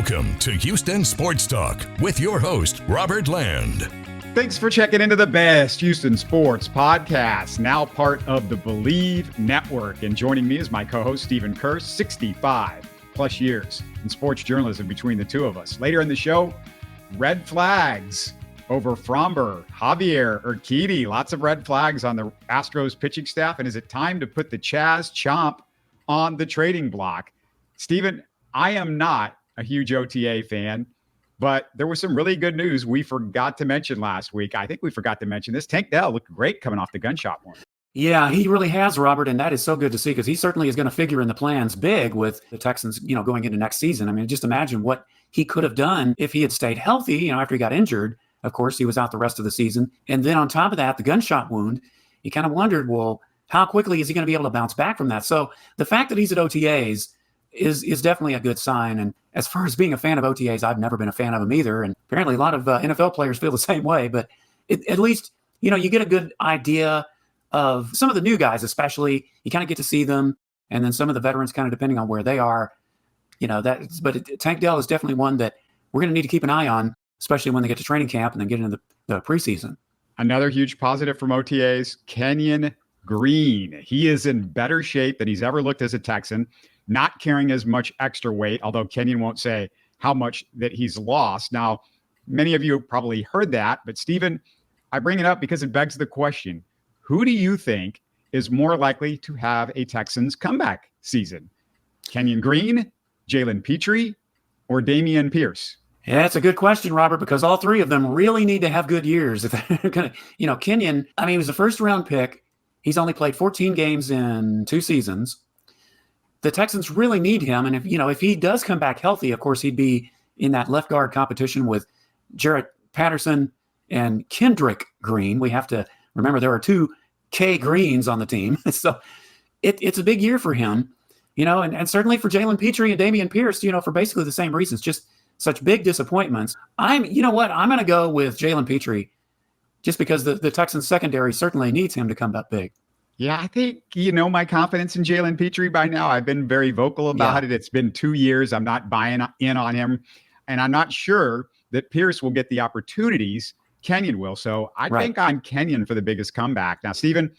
Welcome to Houston Sports Talk with your host, Robert Land. Thanks for checking into the best Houston sports podcast, now part of the Bleav Network. And joining me is my co-host, Stephen Kerr, 65 plus years in sports journalism between the two of us. Later in the show, red flags over Framber, Javier Urquidy. Lots of red flags on the Astros pitching staff. And is it time to put the Chas Chomp on the trading block? Stephen, I am not a huge OTA fan, but there was some really good news we forgot to mention last week. I think we forgot to mention this. Tank Dell looked great coming off the gunshot wound. Yeah, he really has, Robert, and that is so good to see because he certainly is going to figure in the plans big with the Texans, going into next season. I mean, just imagine what he could have done if he had stayed healthy, after he got injured. Of course, he was out the rest of the season. And then on top of that, the gunshot wound, you kind of wondered, well, how quickly is he going to be able to bounce back from that? So the fact that he's at OTAs is definitely a good sign. And as far as being a fan of OTAs, I've never been a fan of them either. And apparently a lot of NFL players feel the same way. But at least, you get a good idea of some of the new guys, especially. You kind of get to see them. And then some of the veterans, kind of depending on where they are. But Tank Dell is definitely one that we're going to need to keep an eye on, especially when they get to training camp and then get into the preseason. Another huge positive from OTAs, Kenyon Green. He is in better shape than he's ever looked as a Texan. Not carrying as much extra weight, although Kenyon won't say how much that he's lost. Now, many of you probably heard that, but Stephen, I bring it up because it begs the question, who do you think is more likely to have a Texans comeback season? Kenyon Green, Jalen Pitre, or Dameon Pierce? Yeah, it's a good question, Robert, because all three of them really need to have good years. If they're going to, Kenyon, he was a first-round pick. He's only played 14 games in 2 seasons. The Texans really need him. And if he does come back healthy, of course, he'd be in that left guard competition with Jarrett Patterson and Kendrick Green. We have to remember there are 2 K Greens on the team. So it's a big year for him, and certainly for Jalen Pitre and Dameon Pierce, for basically the same reasons, just such big disappointments. I'm going to go with Jalen Pitre just because the Texans secondary certainly needs him to come up big. Yeah, I think, my confidence in Jalen Pitre by now. I've been very vocal about it. It's been 2 years. I'm not buying in on him. And I'm not sure that Pierce will get the opportunities Kenyon will. So I think I'm Kenyon for the biggest comeback. Now, Stephen,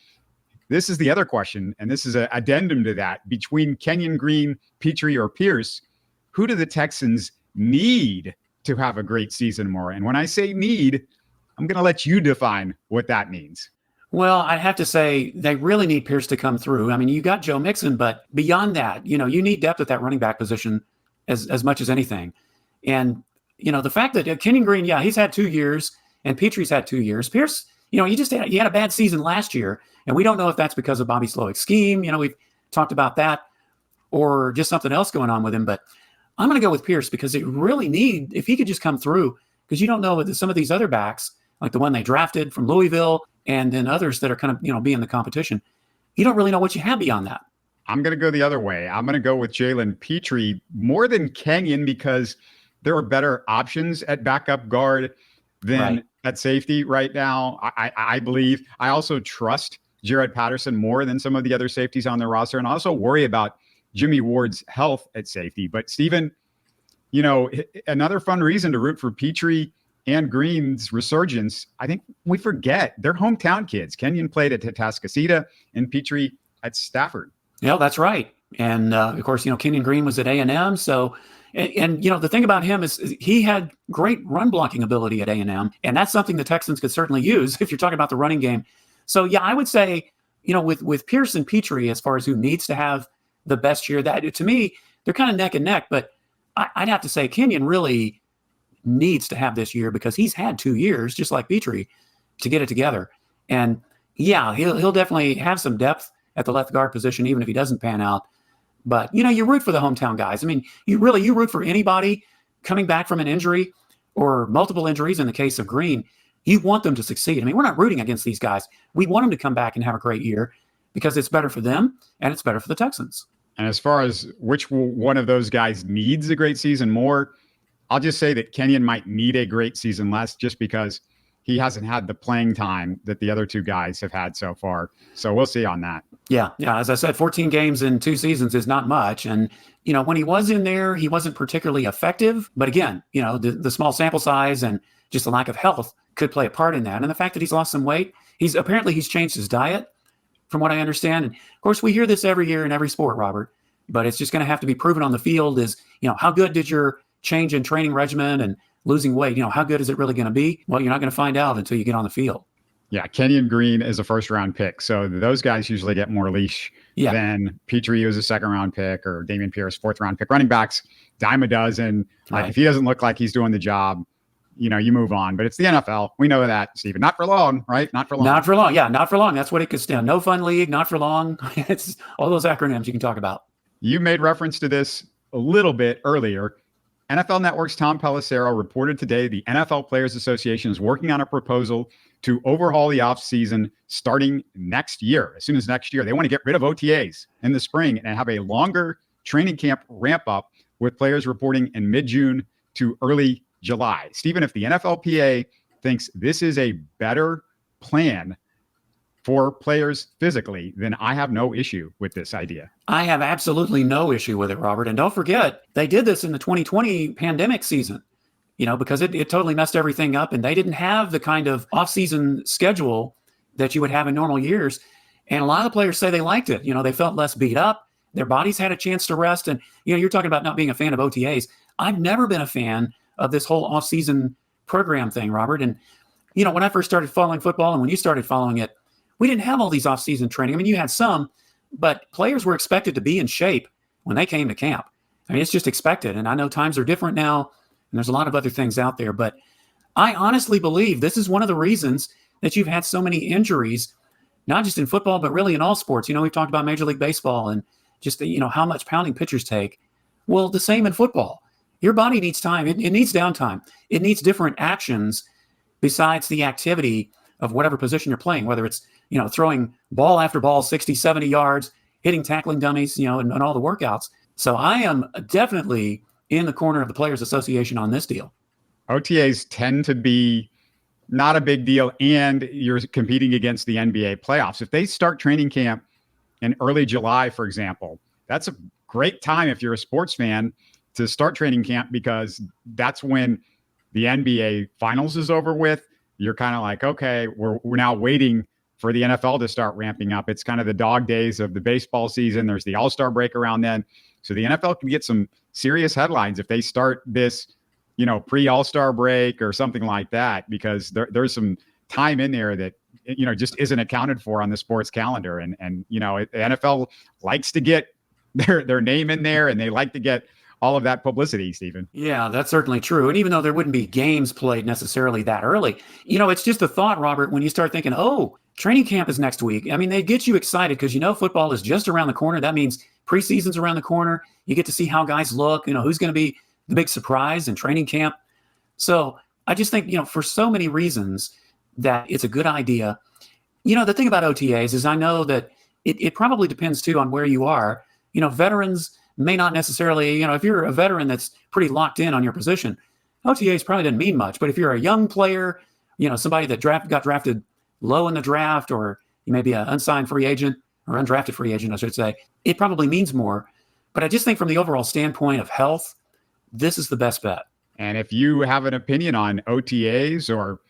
this is the other question, and this is an addendum to that. Between Kenyon Green, Pitre, or Pierce, who do the Texans need to have a great season more? And when I say need, I'm going to let you define what that means. Well, I have to say they really need Pierce to come through. You got Joe Mixon, but beyond that, you need depth at that running back position as much as anything. And, the fact that Kenyon Green, he's had 2 years and Petry's had 2 years. Pierce, he had a bad season last year, and we don't know if that's because of Bobby Slowick's scheme. We've talked about that or just something else going on with him. But I'm going to go with Pierce because they really need, if he could just come through, because you don't know with some of these other backs, like the one they drafted from Louisville, and then others that are kind of, be in the competition. You don't really know what you have beyond that. I'm going to go the other way. I'm going to go with Jalen Pitre more than Kenyon because there are better options at backup guard than at safety right now. I Bleav. I also trust Jarrett Patterson more than some of the other safeties on their roster. And I also worry about Jimmy Ward's health at safety. But Stephen, another fun reason to root for Pitre and Green's resurgence, I think we forget they're hometown kids. Kenyon played at Atascocita and Pitre at Stafford. Yeah, that's right. And of course, Kenyon Green was at A&M. So, and the thing about him is he had great run blocking ability at A&M. And that's something the Texans could certainly use if you're talking about the running game. So, yeah, I would say, with Pierce and Pitre, as far as who needs to have the best year, that to me, they're kind of neck and neck. But I'd have to say Kenyon really needs to have this year because he's had 2 years, just like Pitre, to get it together. And yeah, he'll definitely have some depth at the left guard position, even if he doesn't pan out. But, you root for the hometown guys. You root for anybody coming back from an injury or multiple injuries in the case of Green. You want them to succeed. We're not rooting against these guys. We want them to come back and have a great year because it's better for them and it's better for the Texans. And as far as which one of those guys needs a great season more, I'll just say that Kenyon might need a great season less just because he hasn't had the playing time that the other two guys have had so far. So we'll see on that. Yeah. As I said, 14 games in 2 seasons is not much. And, when he was in there, he wasn't particularly effective. But again, the small sample size and just the lack of health could play a part in that. And the fact that he's lost some weight, he's changed his diet, from what I understand. And of course, we hear this every year in every sport, Robert, but it's just going to have to be proven on the field is, how good did your change in training regimen and losing weight, how good is it really going to be? Well, you're not going to find out until you get on the field. Yeah, Kenyon Green is a first-round pick, so those guys usually get more leash than Pitre, who is a second-round pick, or Dameon Pierce, fourth-round pick. Running backs, dime a dozen. Right. If he doesn't look like he's doing the job, you move on. But it's the NFL. We know that, Stephen. Not for long, right? Not for long. Not for long. Yeah, not for long. That's what it could stand. No fun league, not for long. It's all those acronyms you can talk about. You made reference to this a little bit earlier. NFL Network's Tom Pelissero reported today the NFL Players Association is working on a proposal to overhaul the offseason starting next year. As soon as next year, they want to get rid of OTAs in the spring and have a longer training camp ramp up with players reporting in mid-June to early July. Stephen, if the NFLPA thinks this is a better plan for players physically, then I have no issue with this idea. I have absolutely no issue with it, Robert. And don't forget, they did this in the 2020 pandemic season, because it totally messed everything up. And they didn't have the kind of off-season schedule that you would have in normal years. And a lot of the players say they liked it. They felt less beat up. Their bodies had a chance to rest. And, you're talking about not being a fan of OTAs. I've never been a fan of this whole off-season program thing, Robert. And, when I first started following football and when you started following it, we didn't have all these off-season training. I mean, you had some, but players were expected to be in shape when they came to camp. I mean, it's just expected. And I know times are different now, and there's a lot of other things out there. But I honestly believe this is one of the reasons that you've had so many injuries, not just in football, but really in all sports. We've talked about Major League Baseball and just, how much pounding pitchers take. Well, the same in football. Your body needs time. It needs downtime. It needs different actions besides the activity of whatever position you're playing, whether it's, throwing ball after ball, 60, 70 yards, hitting tackling dummies, and all the workouts. So I am definitely in the corner of the Players Association on this deal. OTAs tend to be not a big deal, and you're competing against the NBA playoffs. If they start training camp in early July, for example, that's a great time if you're a sports fan to start training camp, because that's when the NBA finals is over with. You're kind of like, okay, we're now waiting for the NFL to start ramping up. It's kind of the dog days of the baseball season. There's the All-Star break around then. So the NFL can get some serious headlines if they start this, pre-All-Star break or something like that, because there's some time in there that, just isn't accounted for on the sports calendar. And the NFL likes to get their name in there, and they like to get all of that publicity, Stephen. Yeah, that's certainly true. And even though there wouldn't be games played necessarily that early, it's just a thought, Robert, when you start thinking, oh, training camp is next week. I mean, they get you excited because football is just around the corner. That means preseason's around the corner. You get to see how guys look, who's going to be the big surprise in training camp. So I just think, for so many reasons that it's a good idea. The thing about OTAs is I know that it probably depends too on where you are. Veterans may not necessarily, if you're a veteran that's pretty locked in on your position, OTAs probably didn't mean much. But if you're a young player, somebody that got drafted low in the draft, or you may be an unsigned free agent or undrafted free agent, I should say, it probably means more. But I just think from the overall standpoint of health, this is the best bet. And if you have an opinion on OTAs or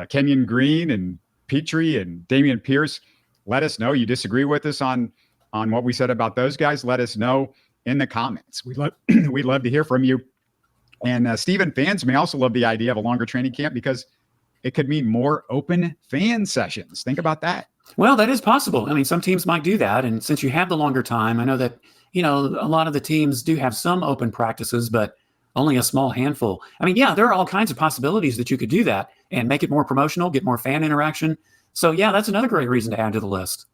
Kenyon Green and Pitre and Dameon Pierce, let us know. You disagree with us on what we said about those guys, let us know in the comments. We'd love to hear from you. And Stephen, fans may also love the idea of a longer training camp because it could mean more open fan sessions. Think about that. Well, that is possible. I mean, some teams might do that. And since you have the longer time, I know that, a lot of the teams do have some open practices, but only a small handful. I mean, yeah, there are all kinds of possibilities that you could do that and make it more promotional, get more fan interaction. So yeah, that's another great reason to add to the list.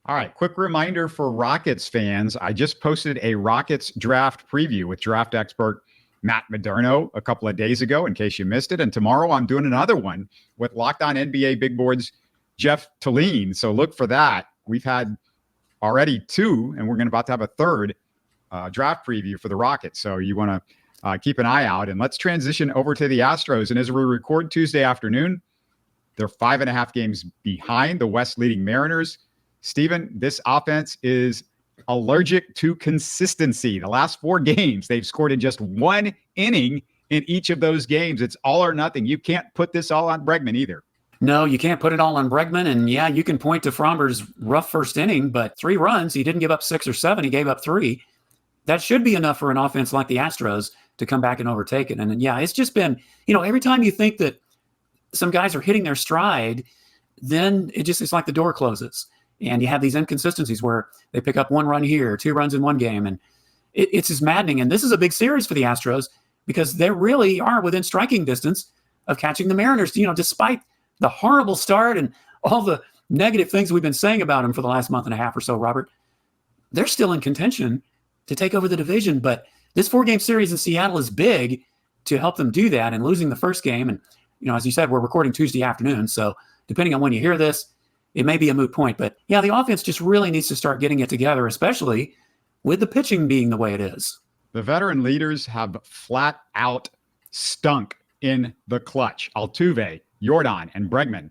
All right, quick reminder for Rockets fans. I just posted a Rockets draft preview with draft expert Matt Moderno a couple of days ago, in case you missed it. And tomorrow I'm doing another one with Locked On NBA Big Board's Jeff Talene. So look for that. We've had already 2, and we're about to have a third draft preview for the Rockets. So you want to keep an eye out. And let's transition over to the Astros. And as we record Tuesday afternoon, they're 5.5 games behind the West leading Mariners. Steven, this offense is allergic to consistency. The last 4 games, they've scored in just 1 inning in each of those games. It's all or nothing. You can't put this all on Bregman either. No, you can't put it all on Bregman. And yeah, you can point to Framber's rough first inning, but 3 runs, he didn't give up 6 or 7. He gave up 3. That should be enough for an offense like the Astros to come back and overtake it. And yeah, it's just been, every time you think that some guys are hitting their stride, then it's like the door closes. And you have these inconsistencies where they pick up 1 run here, 2 runs in one game. And it's just maddening. And this is a big series for the Astros because they really are within striking distance of catching the Mariners, despite the horrible start and all the negative things we've been saying about them for the last month and a half or so, Robert. They're still in contention to take over the division. But this 4-game series in Seattle is big to help them do that. And losing the first game, and as you said, we're recording Tuesday afternoon. So depending on when you hear this, it may be a moot point. But yeah, the offense just really needs to start getting it together, especially with the pitching being the way it is. The veteran leaders have flat out stunk in the clutch. Altuve, Yordan, and Bregman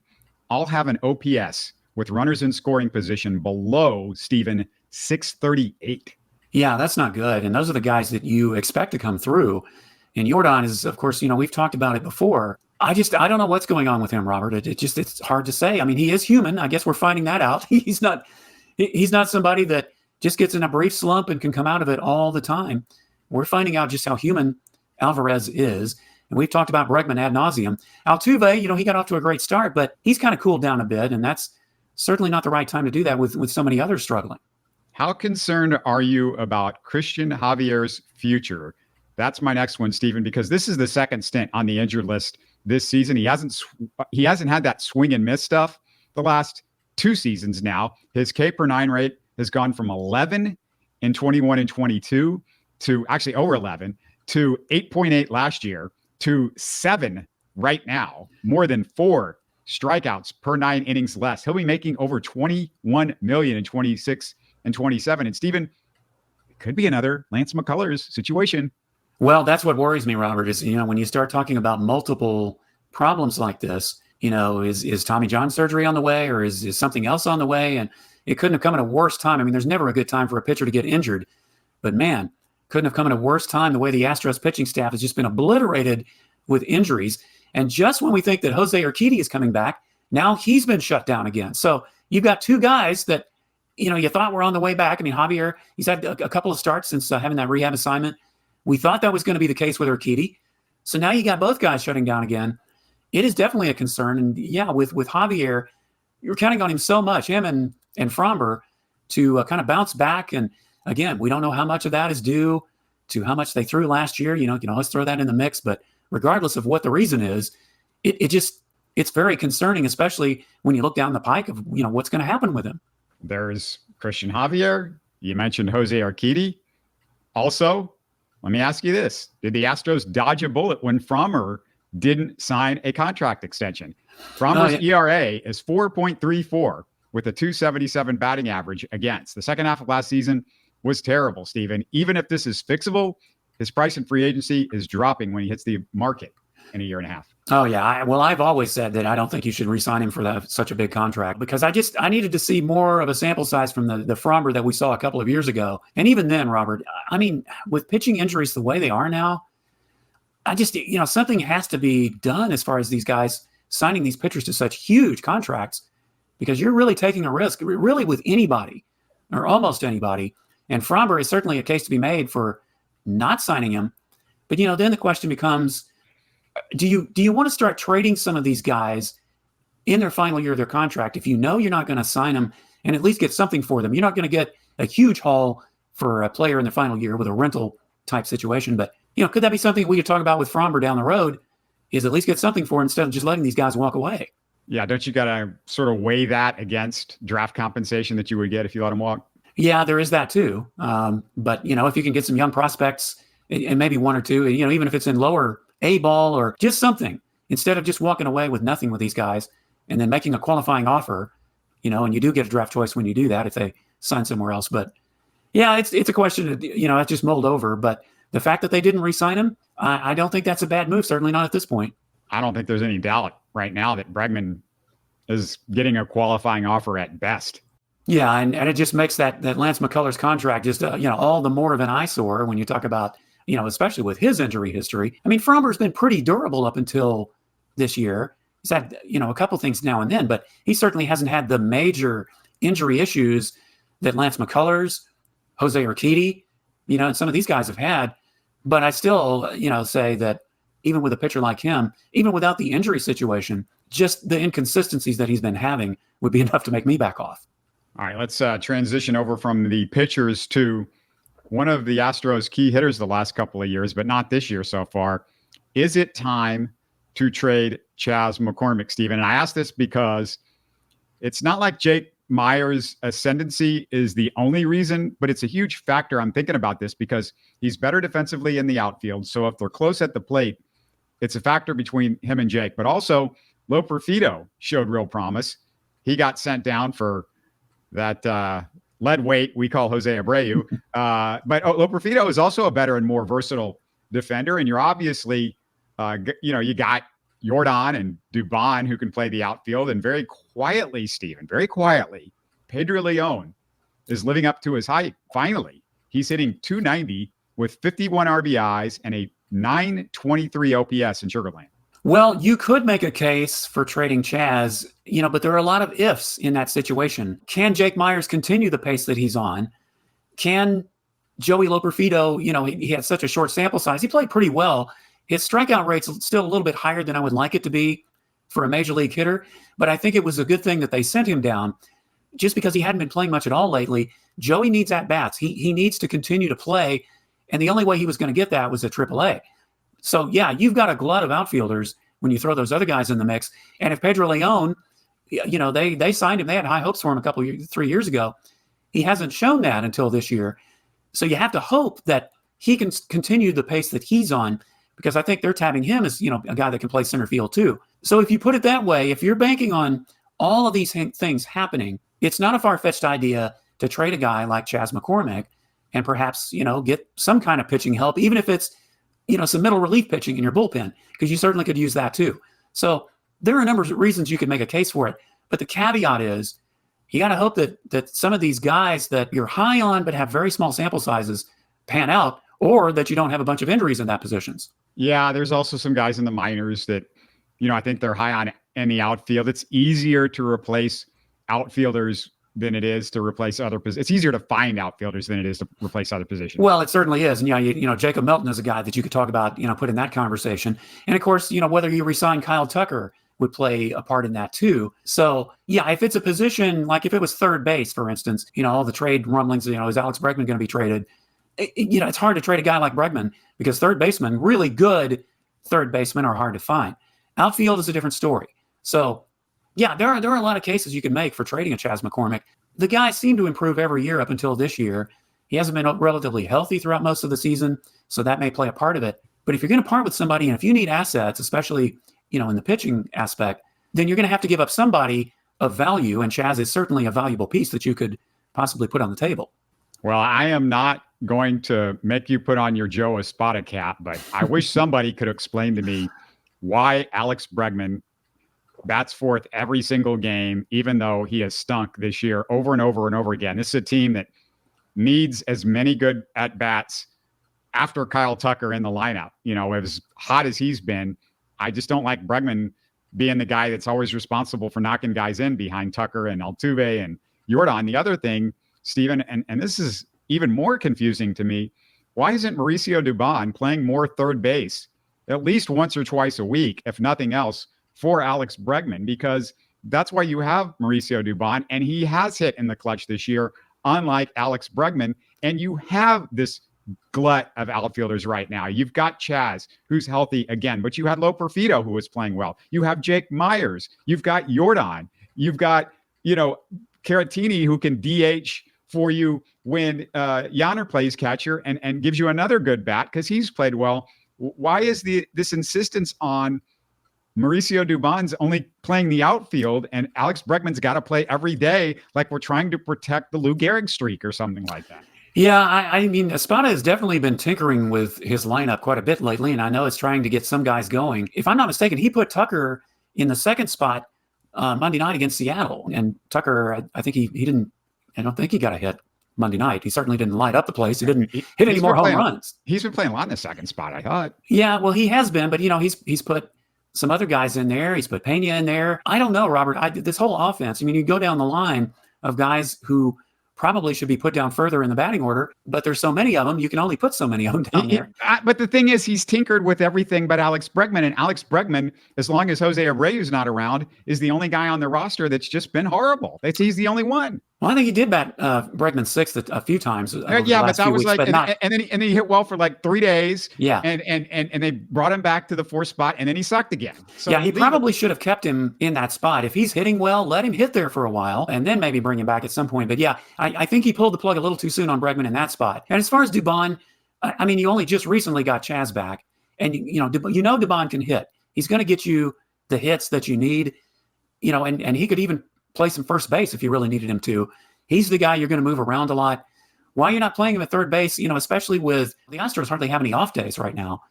all have an OPS with runners in scoring position below, Steven, 638. Yeah, that's not good. And those are the guys that you expect to come through. And Yordan is, of course, we've talked about it before. I don't know what's going on with him, Robert. It's hard to say. I mean, he is human. I guess we're finding that out. He's not somebody that just gets in a brief slump and can come out of it all the time. We're finding out just how human Alvarez is. And we've talked about Bregman ad nauseum. Altuve, he got off to a great start, but he's kind of cooled down a bit. And that's certainly not the right time to do that with so many others struggling. How concerned are you about Cristian Javier's future? That's my next one, Steven, because this is the second stint on the injured list this season. He hasn't had that swing and miss stuff the last 2 seasons now. His K/9 rate has gone from 11 in 21 and 22 to actually over 11 to 8.8 last year to 7 right now, more than 4 strikeouts per 9 innings less. He'll be making over $21 million in 26 and 27. And Steven, it could be another Lance McCullers situation. Well, that's what worries me, Robert, is, when you start talking about multiple problems like this, is Tommy John surgery on the way, or is something else on the way? And it couldn't have come at a worse time. I mean, there's never a good time for a pitcher to get injured, but man, couldn't have come at a worse time the way the Astros pitching staff has just been obliterated with injuries. And just when we think that Jose Urquidy is coming back, now he's been shut down again. So you've got 2 guys that, you thought were on the way back. I mean, Javier, he's had a couple of starts since having that rehab assignment. We thought that was going to be the case with Urquidy. So now you got both guys shutting down again. It is definitely a concern. And yeah, with Javier, you're counting on him so much, him and Framber, to kind of bounce back. And again, we don't know how much of that is due to how much they threw last year. Let's throw that in the mix. But regardless of what the reason is, it's very concerning, especially when you look down the pike of, what's going to happen with him. There's Cristian Javier. You mentioned Jose Urquidy. Also, let me ask you this. Did the Astros dodge a bullet when Framber didn't sign a contract extension? Framber's ERA is 4.34 with a 277 batting average against. The second half of last season was terrible, Steven. Even if this is fixable, his price in free agency is dropping when he hits the market in a year and a half. Oh, yeah. I've always said that I don't think you should re-sign him for such a big contract, because I needed to see more of a sample size from the Framber that we saw a couple of years ago. And even then, Robert, I mean, with pitching injuries the way they are now, something has to be done as far as these guys signing these pitchers to such huge contracts, because you're really taking a risk, really, with anybody or almost anybody. And Framber is certainly a case to be made for not signing him. But, then the question becomes, do you want to start trading some of these guys in their final year of their contract if you know you're not going to sign them and at least get something for them? You're not going to get a huge haul for a player in their final year with a rental type situation. But, could that be something we could talk about with Framber down the road, is at least get something for him instead of just letting these guys walk away? Yeah, don't you got to sort of weigh that against draft compensation that you would get if you let him walk? Yeah, there is that too. But, if you can get some young prospects and maybe 1 or 2, even if it's in lower A ball or just something, instead of just walking away with nothing with these guys and then making a qualifying offer, and you do get a draft choice when you do that if they sign somewhere else. But yeah, it's a question that, that's just mulled over. But the fact that they didn't re-sign him, I don't think that's a bad move. Certainly not at this point. I don't think there's any doubt right now that Bregman is getting a qualifying offer at best. Yeah, and it just makes that Lance McCullers contract just all the more of an eyesore when you talk about, especially with his injury history. I mean, Framber's been pretty durable up until this year. He's had, a couple things now and then, but he certainly hasn't had the major injury issues that Lance McCullers, Jose Urquidy, and some of these guys have had. But I still, say that even with a pitcher like him, even without the injury situation, just the inconsistencies that he's been having would be enough to make me back off. All right, let's transition over from the pitchers to one of the Astros' key hitters the last couple of years, but not this year so far. Is it time to trade Chas McCormick, Stephen? And I ask this because it's not like Jake Meyers' ascendancy is the only reason, but it's a huge factor. I'm thinking about this because he's better defensively in the outfield. So if they're close at the plate, it's a factor between him and Jake. But also, Loperfido showed real promise. He got sent down for that lead weight we call Jose Abreu. But Loperfido is also a better and more versatile defender. And you're obviously, you got Yordan and Dubon who can play the outfield. And very quietly, Stephen, Pedro Leon is living up to his hype. Finally, he's hitting .290 with 51 RBIs and a .923 OPS in Sugarland. Well, you could make a case for trading Chas, but there are a lot of ifs in that situation. Can Jake Meyers continue the pace that he's on? Can Joey Loperfido, he had such a short sample size. He played pretty well. His strikeout rate's still a little bit higher than I would like it to be for a major league hitter, but I think it was a good thing that they sent him down just because he hadn't been playing much at all lately. Joey needs at-bats. He needs to continue to play, and the only way he was going to get that was at AAA. So, yeah, you've got a glut of outfielders when you throw those other guys in the mix. And if Pedro Leon, they signed him. They had high hopes for him 3 years ago. He hasn't shown that until this year. So you have to hope that he can continue the pace that he's on, because I think they're tabbing him as, a guy that can play center field too. So if you put it that way, if you're banking on all of these things happening, it's not a far-fetched idea to trade a guy like Chas McCormick and perhaps, get some kind of pitching help, even if it's, some middle relief pitching in your bullpen, because you certainly could use that too. So there are a number of reasons you could make a case for it. But the caveat is you got to hope that some of these guys that you're high on but have very small sample sizes pan out, or that you don't have a bunch of injuries in that positions. Yeah, there's also some guys in the minors that, I think they're high on in the outfield. It's easier to replace outfielders than it is to replace other positions. It's easier to find outfielders than it is to replace other positions. Well, it certainly is. And Jacob Melton is a guy that you could talk about, put in that conversation. And of course, whether you resign Kyle Tucker would play a part in that too. So yeah, if it's a position, like if it was third base, for instance, all the trade rumblings, is Alex Bregman going to be traded? It's hard to trade a guy like Bregman because third basemen, really good third basemen, are hard to find. Outfield is a different story. So yeah, there are a lot of cases you can make for trading a Chas McCormick. The guy seemed to improve every year up until this year. He hasn't been relatively healthy throughout most of the season, so that may play a part of it. But if you're going to part with somebody, and if you need assets, especially, in the pitching aspect, then you're going to have to give up somebody of value, and Chas is certainly a valuable piece that you could possibly put on the table. Well, I am not going to make you put on your Joe Espada cap, but I wish somebody could explain to me why Alex Bregman bats fourth every single game, even though he has stunk this year over and over and over again. This is a team that needs as many good at-bats after Kyle Tucker in the lineup. As hot as he's been, I just don't like Bregman being the guy that's always responsible for knocking guys in behind Tucker and Altuve and Yordan. The other thing, Stephen, and this is even more confusing to me, why isn't Mauricio Dubon playing more third base at least once or twice a week, if nothing else, for Alex Bregman? Because that's why you have Mauricio Dubon, and he has hit in the clutch this year, unlike Alex Bregman. And you have this glut of outfielders right now. You've got Chas, who's healthy again, but you had Loperfido, who was playing well. You have Jake Meyers. You've got Yordan. You've got, Caratini, who can DH for you when Yanner plays catcher and gives you another good bat because he's played well. Why is this insistence on Mauricio Dubon's only playing the outfield and Alex Bregman's got to play every day like we're trying to protect the Lou Gehrig streak or something like that? Yeah, I mean, Espada has definitely been tinkering with his lineup quite a bit lately, and I know it's trying to get some guys going. If I'm not mistaken, he put Tucker in the second spot Monday night against Seattle, and Tucker, I think he didn't. I don't think he got a hit Monday night. He certainly didn't light up the place. He didn't hit any more home runs. He's been playing a lot in the second spot, I thought. Yeah, well, he has been, but he's put some other guys in there. He's put Pena in there. I don't know, Robert. This whole offense. I mean, you go down the line of guys who probably should be put down further in the batting order, but there's so many of them, you can only put so many of them down there. But the thing is, he's tinkered with everything but Alex Bregman, and Alex Bregman, as long as Jose Abreu's not around, is the only guy on the roster that's just been horrible. He's the only one. Well, I think he did bat Bregman sixth a few times. Yeah, but that was weeks, and then he hit well for like 3 days. Yeah, and they brought him back to the fourth spot, and then he sucked again. So yeah, he probably should have kept him in that spot. If he's hitting well, let him hit there for a while, and then maybe bring him back at some point. But yeah, I think he pulled the plug a little too soon on Bregman in that spot. And as far as Dubon, I mean, you only just recently got Chas back, and Dubon can hit. He's going to get you the hits that you need, and he could even play some first base if you really needed him to. He's the guy you're going to move around a lot. Why you're not playing him at third base, especially with the Astros hardly have any off days right now.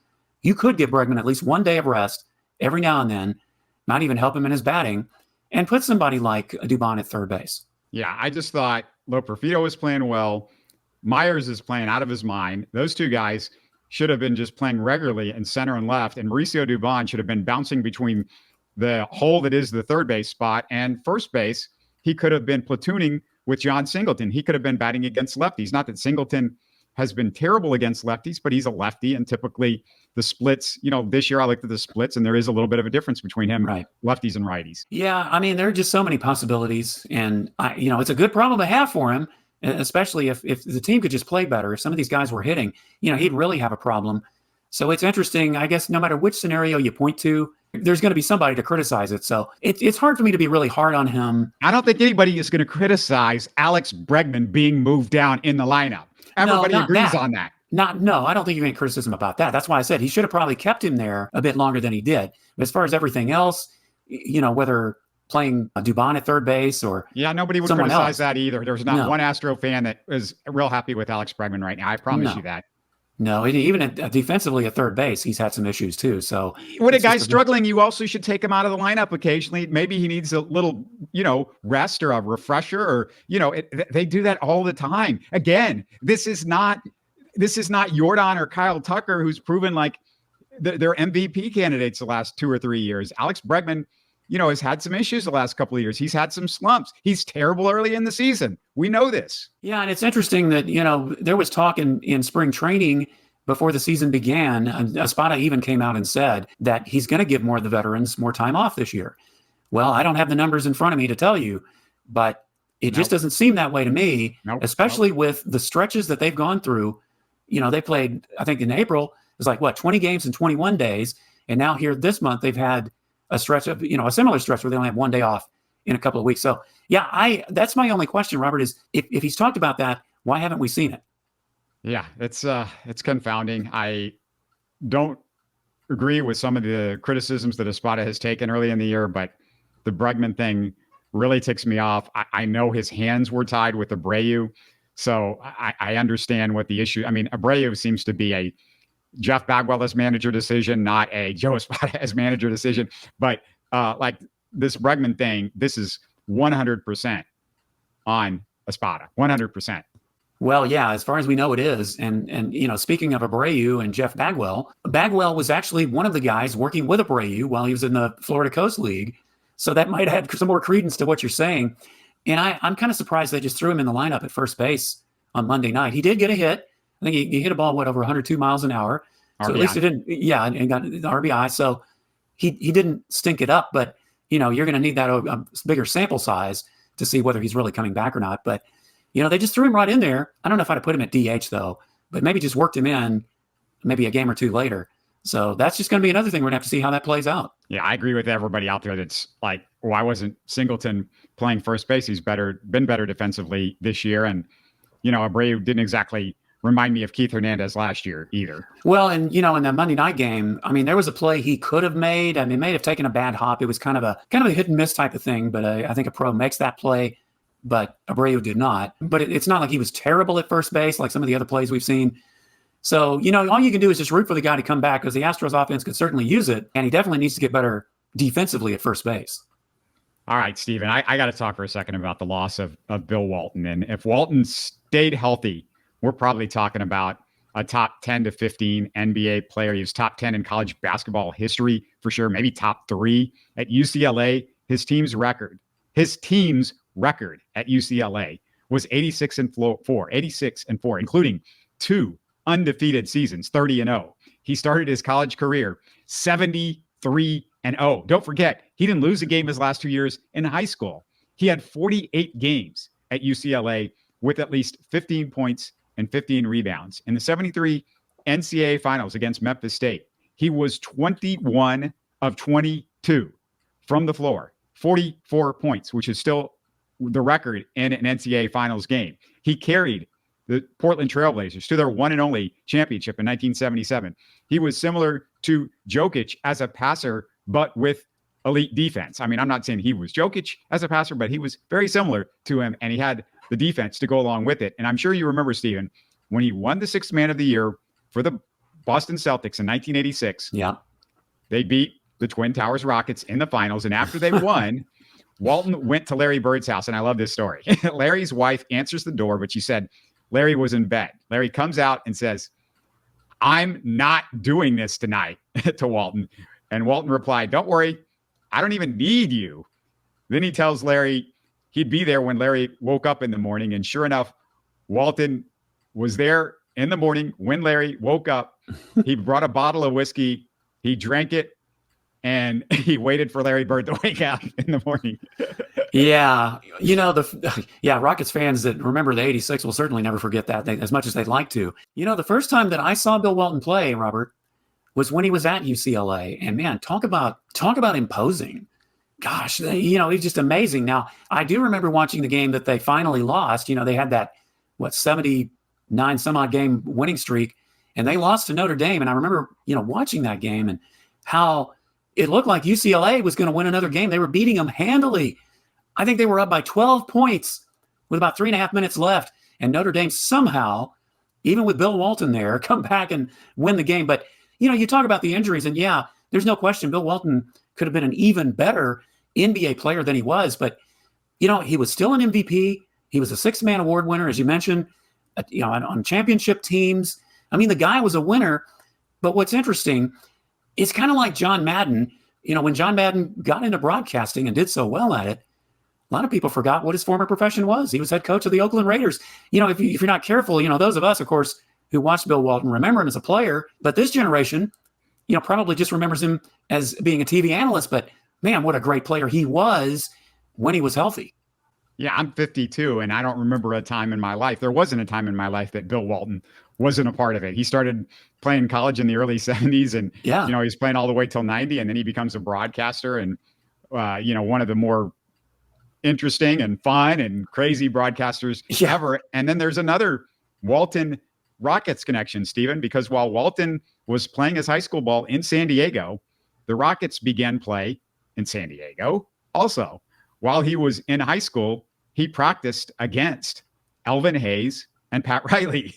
You could give Bregman at least 1 day of rest every now and then, not even help him in his batting, and put somebody like Dubon at third base. Yeah, I just thought Perfito was playing well. Myers is playing out of his mind. Those two guys should have been just playing regularly in center and left, and Mauricio Dubon should have been bouncing between the hole that is the third base spot and first base. He could have been platooning with John Singleton. He could have been batting against lefties. Not that Singleton has been terrible against lefties, but he's a lefty, and typically the splits, this year I looked at the splits, and there is a little bit of a difference between him, right, lefties and righties. Yeah, I mean, there are just so many possibilities, and it's a good problem to have for him, especially if the team could just play better. If some of these guys were hitting, he'd really have a problem. So it's interesting, I guess, no matter which scenario you point to, there's going to be somebody to criticize it. So it's hard for me to be really hard on him. I don't think anybody is going to criticize Alex Bregman being moved down in the lineup. Everybody agrees on that. No, I don't think you can criticism about that. That's why I said he should have probably kept him there a bit longer than he did. But as far as everything else, whether playing Dubon at third base or nobody would criticize that either. There's not one Astro fan that is real happy with Alex Bregman right now. I promise you that. No, even defensively at third base, he's had some issues too. So when a guy's struggling, you also should take him out of the lineup occasionally. Maybe he needs a little, rest or a refresher, or they do that all the time. Again, this is not Yordan or Kyle Tucker, who's proven like they're MVP candidates the last 2 or 3 years. Alex Bregman, has had some issues the last couple of years. He's had some slumps. He's terrible early in the season. We know this. Yeah, and it's interesting that, there was talk in spring training before the season began. Espada even came out and said that he's going to give more of the veterans more time off this year. Well, I don't have the numbers in front of me to tell you, but it just doesn't seem that way to me, especially with the stretches that they've gone through. They played, I think in April, it was like, 20 games in 21 days. And now here this month, they've had a stretch of, a similar stretch where they only have 1 day off in a couple of weeks. So yeah, that's my only question, Robert, is if he's talked about that, why haven't we seen it? Yeah, it's confounding. I don't agree with some of the criticisms that Espada has taken early in the year, but the Bregman thing really ticks me off. I know his hands were tied with Abreu, so I understand what the issue. I mean, Abreu seems to be a Jeff Bagwell as manager decision, not a Joe Espada as manager decision. But like this Bregman thing, this is 100% on Espada, 100%. Well, yeah, as far as we know, it is. And speaking of Abreu and Jeff Bagwell was actually one of the guys working with Abreu while he was in the Florida Coast League. So that might add some more credence to what you're saying. And I'm kind of surprised they just threw him in the lineup at first base on Monday night. He did get a hit. I think he hit a ball, over 102 miles an hour. So RBI. At least it didn't, and got the RBI. So he didn't stink it up, but you're going to need that a bigger sample size to see whether he's really coming back or not. But, they just threw him right in there. I don't know if I'd have put him at DH though, but maybe just worked him in maybe a game or two later. So that's just going to be another thing. We're going to have to see how that plays out. Yeah, I agree with everybody out there that's like, why wasn't Singleton playing first base? He's been better defensively this year. And, Abreu didn't exactly remind me of Keith Hernandez last year either. Well, and in the Monday night game, I mean, there was a play he could have made. I mean, may have taken a bad hop. It was kind of a hit and miss type of thing, but I think a pro makes that play. but Abreu did not. But it's not like he was terrible at first base like some of the other plays we've seen. So, all you can do is just root for the guy to come back because the Astros offense could certainly use it, and he definitely needs to get better defensively at first base. All right, Steven, I got to talk for a second about the loss of Bill Walton. And if Walton stayed healthy, we're probably talking about a top 10 to 15 NBA player. He was top 10 in college basketball history for sure, maybe top 3 at UCLA. His team's record at UCLA was 86-4, including 2 undefeated seasons, 30-0. He started his college career 73-0. Don't forget, he didn't lose a game his last 2 years in high school. He had 48 games at UCLA with at least 15 points and 15 rebounds. In the 73 NCAA finals against Memphis State, he was 21 of 22 from the floor, 44 points, which is still the record in an NCAA finals game. He carried the Portland Trailblazers to their one and only championship in 1977. He was similar to Jokic as a passer, but with elite defense. I mean, I'm not saying he was Jokic as a passer, but he was very similar to him, and he had the defense to go along with it. And I'm sure you remember, Steven, when he won the Sixth Man of the Year for the Boston Celtics in 1986. Yeah. They beat the Twin Towers Rockets in the finals, and after they won, Walton went to Larry Bird's house, and I love this story. Larry's wife answers the door, but she said Larry was in bed. Larry comes out and says, "I'm not doing this tonight," to Walton. And Walton replied, "Don't worry, I don't even need you." Then he tells Larry he'd be there when Larry woke up in the morning. And sure enough, Walton was there in the morning when Larry woke up. He brought a bottle of whiskey. He drank it, and he waited for Larry Bird to wake up in the morning. Yeah. Rockets fans that remember the 86 will certainly never forget that as much as they'd like to. The first time that I saw Bill Walton play, Robert, was when he was at UCLA. And man, talk about imposing. Gosh, he's just amazing. Now, I do remember watching the game that they finally lost. They had that, 79 some odd game winning streak, and they lost to Notre Dame. And I remember, watching that game and how it looked like UCLA was going to win another game. They were beating them handily. I think they were up by 12 points with about 3.5 minutes left. And Notre Dame somehow, even with Bill Walton there, come back and win the game. But, you talk about the injuries, and yeah, there's no question Bill Walton could have been an even better NBA player than he was. But, he was still an MVP. He was a six-man award winner, as you mentioned, on championship teams. I mean, the guy was a winner. But what's interesting, it's kind of like John Madden. When John Madden got into broadcasting and did so well at it, a lot of people forgot what his former profession was. He was head coach of the Oakland Raiders. If you're not careful, those of us, of course, who watched Bill Walton remember him as a player. But this generation, probably just remembers him as being a TV analyst. But man, what a great player he was when he was healthy. Yeah, I'm 52, and I don't remember a time in my life. There wasn't a time in my life that Bill Walton wasn't a part of it. He started playing college in the early 70s, and he's playing all the way till 90, and then he becomes a broadcaster and one of the more interesting and fun and crazy broadcasters ever. And then there's another Walton Rockets connection, Steven, because while Walton was playing his high school ball in San Diego, the Rockets began play in San Diego also. While he was in high school, he practiced against Elvin Hayes and Pat Riley.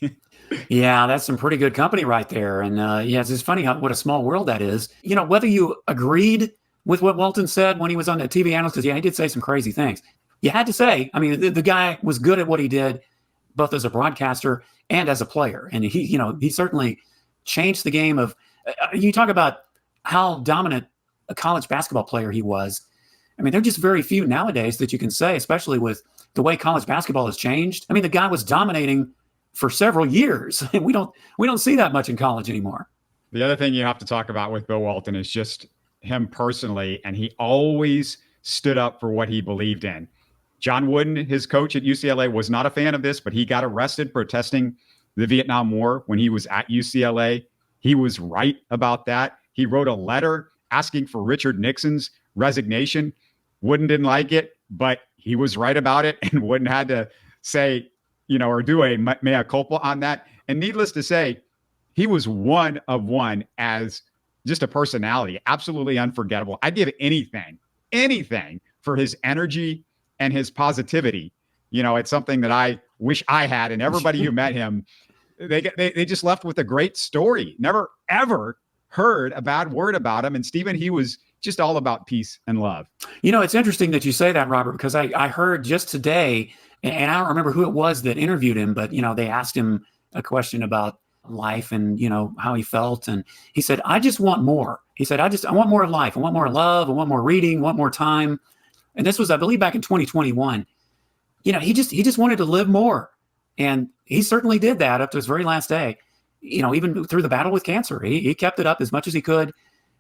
Yeah, that's some pretty good company right there. And it's just funny what a small world that is. Whether you agreed with what Walton said when he was on the TV analyst, because he did say some crazy things. You had to say, I mean, the guy was good at what he did, both as a broadcaster and as a player. And he certainly changed the game of, you talk about how dominant a college basketball player he was. I mean, there are just very few nowadays that you can say, especially with the way college basketball has changed. I mean, the guy was dominating for several years. We don't see that much in college anymore. The other thing you have to talk about with Bill Walton is just him personally, and he always stood up for what he believed in. John Wooden, his coach at UCLA, was not a fan of this, but he got arrested protesting the Vietnam War when he was at UCLA. He was right about that. He wrote a letter asking for Richard Nixon's resignation. Wooden didn't like it, but he was right about it, and Wooden had to say, or do a mea culpa on that. And needless to say, he was one of one as just a personality, absolutely unforgettable. I'd give anything for his energy and his positivity It's something that I wish I had. And everybody who met him, they just left with a great story. Never, ever heard a bad word about him. And Stephen, he was just all about peace and love. It's interesting that you say that, Robert, because I heard just today, and I don't remember who it was that interviewed him, but, they asked him a question about life and, how he felt. And he said, I just want more. He said, I want more of life. I want more love. I want more reading, I want more time. And this was, I Bleav, back in 2021. He just wanted to live more. And he certainly did that up to his very last day, even through the battle with cancer. He kept it up as much as he could.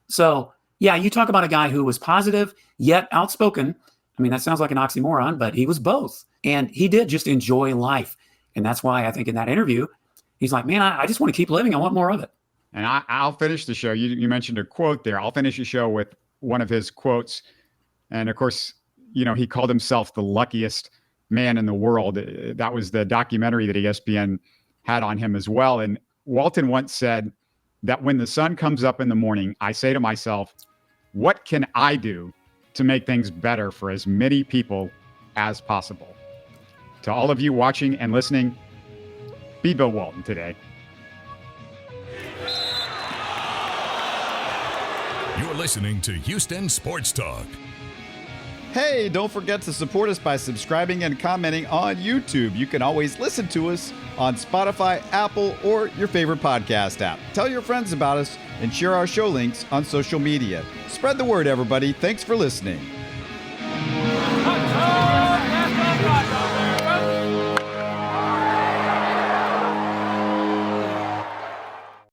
So, yeah, you talk about a guy who was positive, yet outspoken. I mean, that sounds like an oxymoron, but he was both. And he did just enjoy life. And that's why I think in that interview, he's like, man, I just want to keep living. I want more of it. And I'll finish the show. You mentioned a quote there. I'll finish the show with one of his quotes. And of course, he called himself the luckiest man in the world. That was the documentary that ESPN had on him as well. And Walton once said that when the sun comes up in the morning, I say to myself, what can I do to make things better for as many people as possible? To all of you watching and listening, be Bill Walton today. You're listening to Houston Sports Talk. Hey, don't forget to support us by subscribing and commenting on YouTube. You can always listen to us on Spotify, Apple, or your favorite podcast app. Tell your friends about us and share our show links on social media. Spread the word, everybody. Thanks for listening.